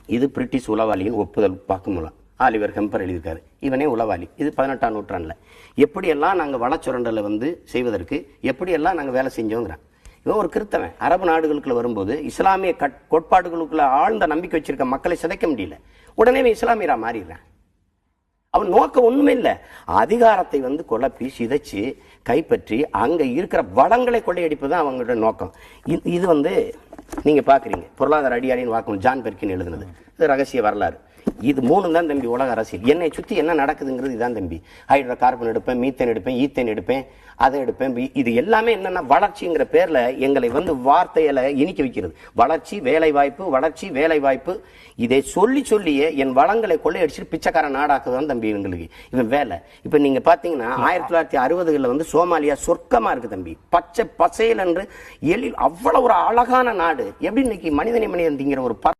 இது பிரிட்டிஷ் உளவாளியின் ஒப்புதல் வாக்குமூலம். ஆலிவர் ஹெம்பர் எழுதியிருக்காரு. இவனே உளவாளி. இது 18ஆம் நூற்றாண்டில் எப்படியெல்லாம் நாங்கள் வளச்சுரண்டலை செய்வதற்கு எப்படியெல்லாம் நாங்கள் வேலை செஞ்சோங்கிறோம். இவன் ஒரு கிறித்தவன். அரபு நாடுகளுக்குள்ள வரும்போது இஸ்லாமிய கோட்பாடுகளுக்குள்ள ஆழ்ந்த நம்பிக்கை வச்சிருக்க மக்களை சிதைக்க முடியல. உடனே இஸ்லாமியரா மாறிடுறான். அவன் நோக்கம் ஒண்ணுமே இல்லை, அதிகாரத்தை குழப்பி சிதைச்சு கைப்பற்றி அங்க இருக்கிற வளங்களை கொள்ளையடிப்புதான் அவங்களோட நோக்கம். இது நீங்க பாக்குறீங்க பொருளாதார அடியாளின் வாக்கு ஜான் பெர்கின் எழுதுனது. இது ரகசிய வரலாறு. இது 3 தான் தம்பி உலக அரசியல். என்னை சுத்தி என்ன நடக்குதுங்கிறது இதான் தம்பி. ஹைட்ரோ கார்பன் எடுப்பேன், மீத்தேன் எடுப்பேன், ஈத்தேன் எடுப்பேன், அதை எடுப்பேன். இது எல்லாமே என்னன்னா வளர்ச்சிங்கிற பேர்ல எங்களை வார்த்தையில இனிக்க வைக்கிறது. வளர்ச்சி வேலை வாய்ப்பு, வளர்ச்சி வேலை வாய்ப்பு. இதை சொல்லியே என் வளங்களை கொள்ளையடிச்சு பிச்சைக்கார நாடாக்குதான் தம்பி எங்களுக்கு இவன் வேலை. இப்ப நீங்க பாத்தீங்கன்னா 1960களில் சோமாலியா சொர்க்கமா இருக்கு தம்பி. பச்சை பசையல் என்று எழில் அவ்வளவு ஒரு அழகான நாடு. எப்படி இன்னைக்கு மனிதனை திங்கிற ஒரு